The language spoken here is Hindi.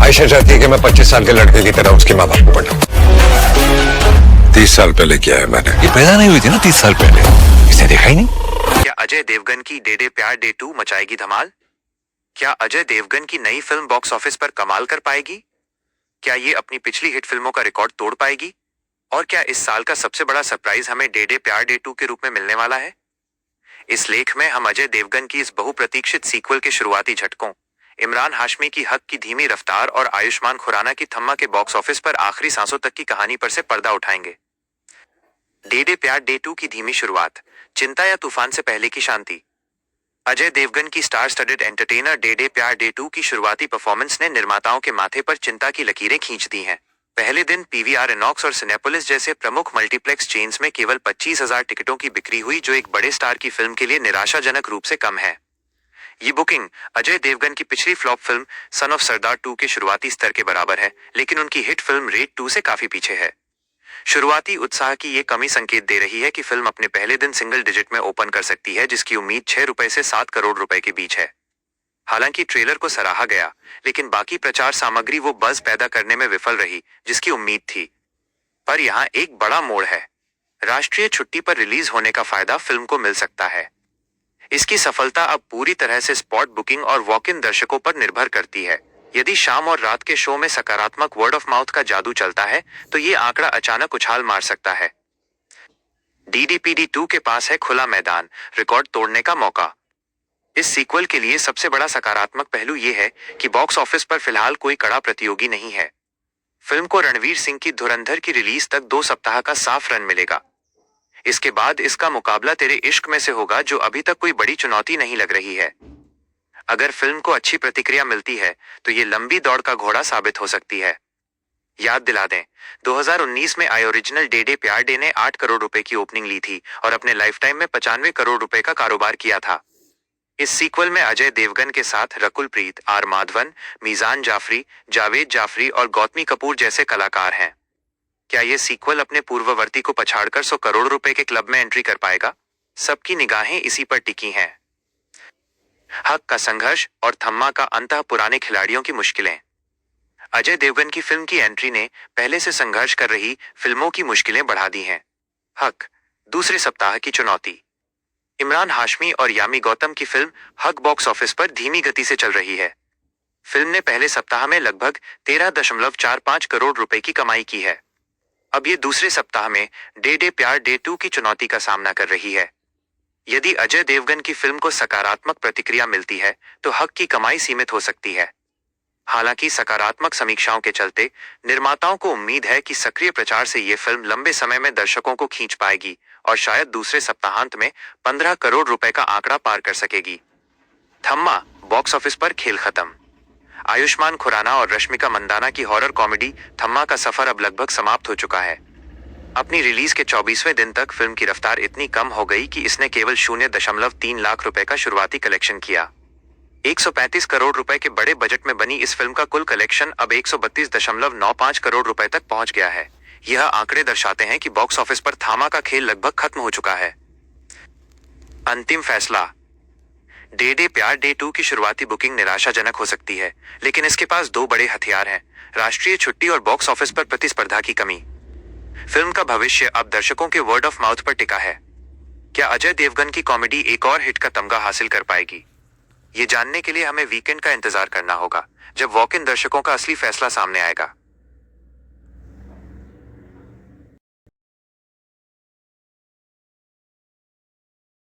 आयशा चाहती है कि मैं 25 साल के लड़के की तरह उसके माँ बाप को पटाऊं। 30 साल पहले किया है मैंने। ये पैदा नहीं हुई थी ना 30 साल पहले, इसने देखा ही नहीं। क्या अजय देवगन की डे डे प्यार डे 2 मचाएगी धमाल? क्या अजय देवगन की नई फिल्म बॉक्स ऑफिस पर कमाल कर पाएगी? क्या ये अपनी पिछली हिट फिल्मों का रिकॉर्ड तोड़ पाएगी? और क्या इस साल का सबसे बड़ा सरप्राइज हमें डे डे प्यार डे 2 के रूप में मिलने वाला है? इस लेख में हम अजय देवगन की इस बहुप्रतीक्षित सीक्वल के शुरुआती झटकों, इमरान हाशमी की हक की धीमी रफ्तार और आयुष्मान खुराना की थम्मा के बॉक्स ऑफिस पर आखिरी सांसों तक की कहानी पर से पर्दा उठाएंगे। डे डे प्यार डे 2 की धीमी शुरुआत, चिंता या तूफान से पहले की शांति। अजय देवगन की star studded entertainer De De Pyaar De 2 की शुरुआती परफॉर्मेंस ने निर्माताओं के माथे पर चिंता की लकीरें खींच दी हैं। पहले दिन पीवीआर इनॉक्स और सिनेपोलिस जैसे प्रमुख मल्टीप्लेक्स चेन्स में केवल 25,000 टिकटों की बिक्री हुई, जो एक बड़े स्टार की फिल्म के लिए निराशाजनक रूप से कम है। ये बुकिंग अजय देवगन की पिछली फ्लॉप फिल्म सन ऑफ सरदार 2 के शुरुआती स्तर के बराबर है, लेकिन उनकी हिट फिल्म रेड 2 से काफी पीछे है। शुरुआती उत्साह की ये कमी संकेत दे रही है कि फिल्म अपने पहले दिन सिंगल डिजिट में ओपन कर सकती है, जिसकी उम्मीद 6 रुपए से 7 करोड़ रुपए के बीच है। हालांकि ट्रेलर को सराहा गया, लेकिन बाकी प्रचार सामग्री वो बज़ पैदा करने में विफल रही जिसकी उम्मीद थी। पर यहाँ एक बड़ा मोड़ है। राष्ट्रीय छुट्टी पर रिलीज होने का फायदा फिल्म को मिल सकता है। इसकी सफलता अब पूरी तरह से स्पॉट बुकिंग और वॉक इन दर्शकों पर निर्भर करती है। यदि शाम और रात के शो में सकारात्मक वर्ड ऑफ माउथ का जादू चलता है, तो ये आंकड़ा अचानक उछाल मार सकता है। डीडीपीडी 2 के पास है खुला मैदान, रिकॉर्ड तोड़ने का मौका। इस सीक्वल के लिए सबसे बड़ा सकारात्मक पहलू यह है कि बॉक्स ऑफिस पर फिलहाल कोई कड़ा प्रतियोगी नहीं है। फिल्म को रणवीर सिंह की धुरंधर की रिलीज तक 2 सप्ताह का साफ रन मिलेगा। इसके बाद इसका मुकाबला तेरे इश्क में से होगा, जो अभी तक कोई बड़ी चुनौती नहीं लग रही है। अगर फिल्म को अच्छी प्रतिक्रिया मिलती है तो ये लंबी दौड़ का घोड़ा साबित हो सकती है। याद दिला दें, 2019 में आई original day De Pyaar day ने 8 करोड़ रुपए की ओपनिंग ली थी और अपने लाइफ टाइम में 95 करोड़ रुपए का कारोबार किया था। इस सीक्वल में अजय देवगन के साथ रकुल प्रीत, आर माधवन, मीजान जाफरी, जावेद जाफरी और गौतमी कपूर जैसे कलाकार हैं। क्या ये सीक्वल अपने पूर्ववर्ती को पछाड़कर 100 करोड़ रुपए के क्लब में एंट्री कर पाएगा? सबकी निगाहें इसी पर टिकी हैं। हक का संघर्ष और थम्मा का अंतः पुराने खिलाड़ियों की मुश्किलें। अजय देवगन की फिल्म की एंट्री ने पहले से संघर्ष कर रही फिल्मों की मुश्किलें बढ़ा दी हैं। हक, दूसरे सप्ताह की चुनौती। इमरान हाशमी और यामी गौतम की फिल्म हक बॉक्स ऑफिस पर धीमी गति से चल रही है। फिल्म ने पहले सप्ताह में लगभग 13.45 करोड़ रुपए की कमाई की है। अब ये दूसरे सप्ताह में डे डे प्यार डे 2 की चुनौती का सामना कर रही है। यदि अजय देवगन की फिल्म को सकारात्मक प्रतिक्रिया मिलती है तो हक की कमाई सीमित हो सकती है। हालांकि सकारात्मक समीक्षाओं के चलते निर्माताओं को उम्मीद है कि सक्रिय प्रचार से ये फिल्म लंबे समय में दर्शकों को खींच पाएगी और शायद दूसरे सप्ताहांत में 15 करोड़ रुपए का आंकड़ा पार कर सकेगी। थम्मा बॉक्स ऑफिस पर खेल खत्म। आयुष्मान खुराना और रश्मिका मंदाना की हॉरर कॉमेडी थम्मा का सफर अब लगभग समाप्त हो चुका है। अपनी रिलीज के 24वें दिन तक फिल्म की रफ्तार इतनी कम हो गई कि इसने केवल 0.3 लाख रुपए का शुरुआती कलेक्शन किया। 135 करोड़ रुपए के बड़े बजट में बनी इस फिल्म का कुल कलेक्शन अब 132.95 करोड़ रुपए तक पहुंच गया है। यह आंकड़े दर्शाते हैं कि बॉक्स ऑफिस पर थामा का खेल लगभग खत्म हो चुका है। अंतिम फैसला। डे डे प्यार डे 2 की शुरुआती बुकिंग निराशाजनक हो सकती है, लेकिन इसके पास 2 बड़े हथियार हैं: राष्ट्रीय छुट्टी और बॉक्स ऑफिस पर प्रतिस्पर्धा की कमी। फिल्म का भविष्य अब दर्शकों के वर्ड ऑफ माउथ पर टिका है। क्या अजय देवगन की कॉमेडी एक और हिट का तमगा हासिल कर पाएगी? ये जानने के लिए हमें वीकेंड का इंतजार करना होगा, जब वॉक इन दर्शकों का असली फैसला सामने आएगा।